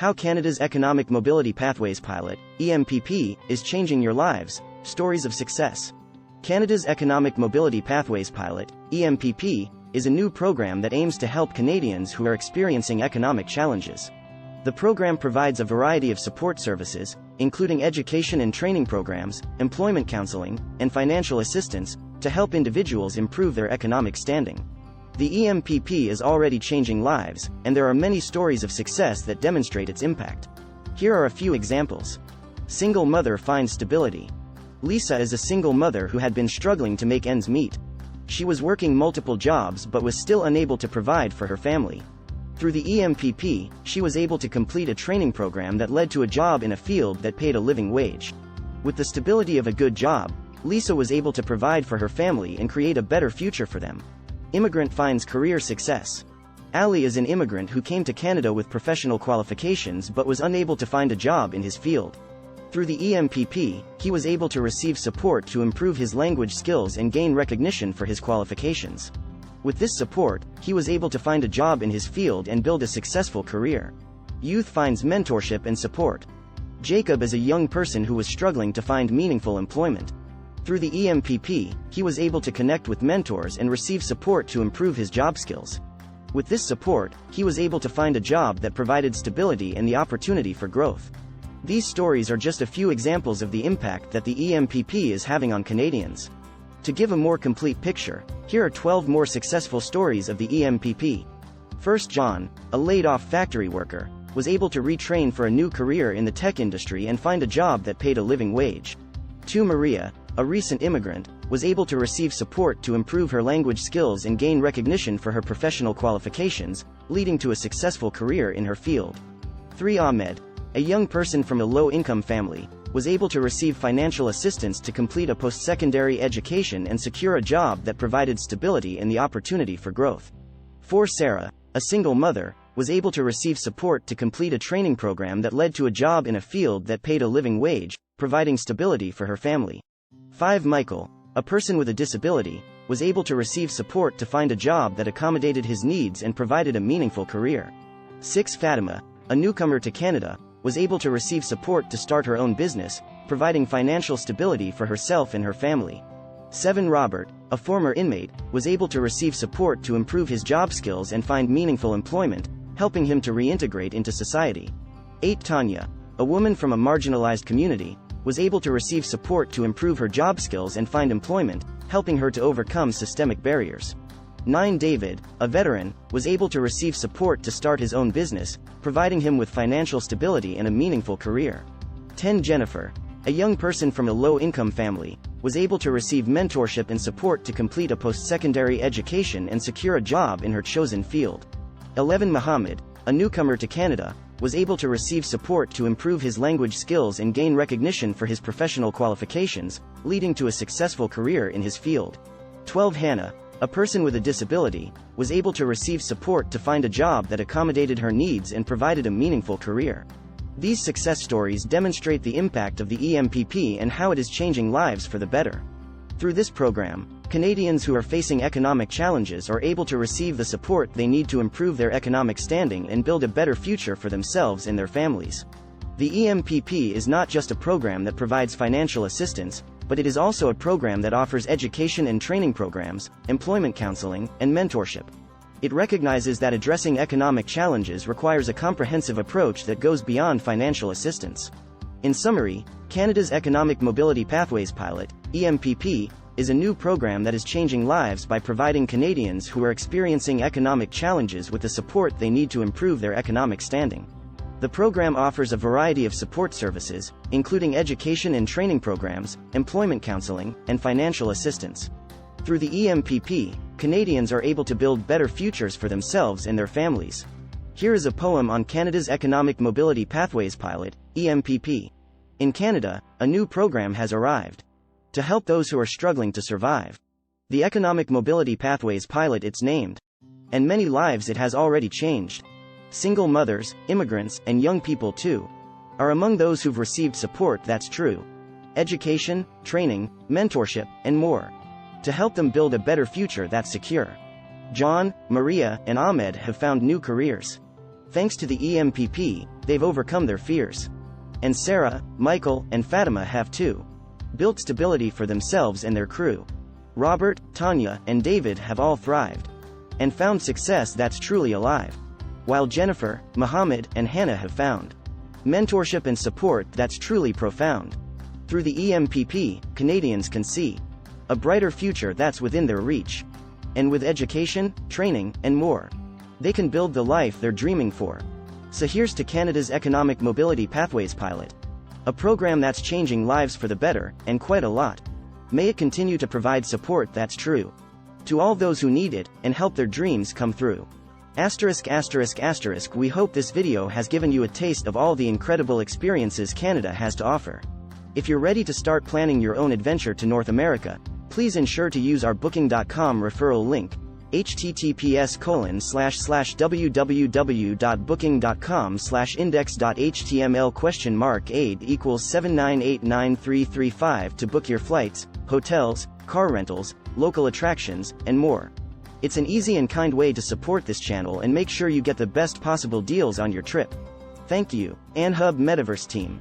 How Canada's Economic Mobility Pathways Pilot, EMPP, is changing your lives. Stories of success. Canada's Economic Mobility Pathways Pilot, EMPP, is a new program that aims to help Canadians who are experiencing economic challenges. The program provides a variety of support services, including education and training programs, employment counseling, and financial assistance, to help individuals improve their economic standing. The EMPP is already changing lives, and there are many stories of success that demonstrate its impact. Here are a few examples. Single mother finds stability. Lisa is a single mother who had been struggling to make ends meet. She was working multiple jobs but was still unable to provide for her family. Through the EMPP, she was able to complete a training program that led to a job in a field that paid a living wage. With the stability of a good job, Lisa was able to provide for her family and create a better future for them. Immigrant finds career success. Ali is an immigrant who came to Canada with professional qualifications but was unable to find a job in his field. Through the EMPP, he was able to receive support to improve his language skills and gain recognition for his qualifications. With this support, he was able to find a job in his field and build a successful career. Youth finds mentorship and support. Jacob is a young person who was struggling to find meaningful employment. Through the EMPP, he was able to connect with mentors and receive support to improve his job skills. With this support, he was able to find a job that provided stability and the opportunity for growth. These stories are just a few examples of the impact that the EMPP is having on Canadians. To give a more complete picture, here are 12 more successful stories of the EMPP. First, John, a laid-off factory worker, was able to retrain for a new career in the tech industry and find a job that paid a living wage. 2. Maria, a recent immigrant, was able to receive support to improve her language skills and gain recognition for her professional qualifications, leading to a successful career in her field. 3. Ahmed, a young person from a low-income family, was able to receive financial assistance to complete a post-secondary education and secure a job that provided stability and the opportunity for growth. 4. Sarah, a single mother, was able to receive support to complete a training program that led to a job in a field that paid a living wage, providing stability for her family. 5. Michael, a person with a disability, was able to receive support to find a job that accommodated his needs and provided a meaningful career. 6. Fatima, a newcomer to Canada, was able to receive support to start her own business, providing financial stability for herself and her family. 7. Robert, a former inmate, was able to receive support to improve his job skills and find meaningful employment, helping him to reintegrate into society. 8. Tanya, a woman from a marginalized community, was able to receive support to improve her job skills and find employment, helping her to overcome systemic barriers. 9. David, a veteran, was able to receive support to start his own business, providing him with financial stability and a meaningful career. 10. Jennifer, a young person from a low-income family, was able to receive mentorship and support to complete a post-secondary education and secure a job in her chosen field. 11. Muhammad, a newcomer to Canada, was able to receive support to improve his language skills and gain recognition for his professional qualifications, leading to a successful career in his field. 12. Hannah, a person with a disability, was able to receive support to find a job that accommodated her needs and provided a meaningful career. These success stories demonstrate the impact of the EMPP and how it is changing lives for the better. Through this program, Canadians who are facing economic challenges are able to receive the support they need to improve their economic standing and build a better future for themselves and their families. The EMPP is not just a program that provides financial assistance, but it is also a program that offers education and training programs, employment counseling, and mentorship. It recognizes that addressing economic challenges requires a comprehensive approach that goes beyond financial assistance. In summary, Canada's Economic Mobility Pathways Pilot, EMPP, is a new program that is changing lives by providing Canadians who are experiencing economic challenges with the support they need to improve their economic standing. The program offers a variety of support services, including education and training programs, employment counseling, and financial assistance. Through the EMPP, Canadians are able to build better futures for themselves and their families. Here is a poem on Canada's Economic Mobility Pathways Pilot, EMPP. In Canada, a new program has arrived to help those who are struggling to survive. The Economic Mobility Pathways Pilot it's named. And many lives it has already changed. Single mothers, immigrants, and young people too, are among those who've received support that's true. Education, training, mentorship, and more. To help them build a better future that's secure. John, Maria, and Ahmed have found new careers. Thanks to the EMPP, they've overcome their fears. And Sarah, Michael, and Fatima have too. Built stability for themselves and their crew. Robert, Tanya, and David have all thrived. And found success that's truly alive. While Jennifer, Muhammad, and Hannah have found mentorship and support that's truly profound. Through the EMPP, Canadians can see a brighter future that's within their reach. And with education, training, and more, they can build the life they're dreaming for. So here's to Canada's Economic Mobility Pathways Pilot. A program that's changing lives for the better, and quite a lot. May it continue to provide support that's true to all those who need it, and help their dreams come through. *****, we hope this video has given you a taste of all the incredible experiences Canada has to offer. If you're ready to start planning your own adventure to North America, please ensure to use our Booking.com referral link, https://www.booking.com/index.html $aid = 7989335 to book your flights, hotels, car rentals, local attractions, and more. It's an easy and kind way to support this channel and make sure you get the best possible deals on your trip. Thank you, AnHub Metaverse team.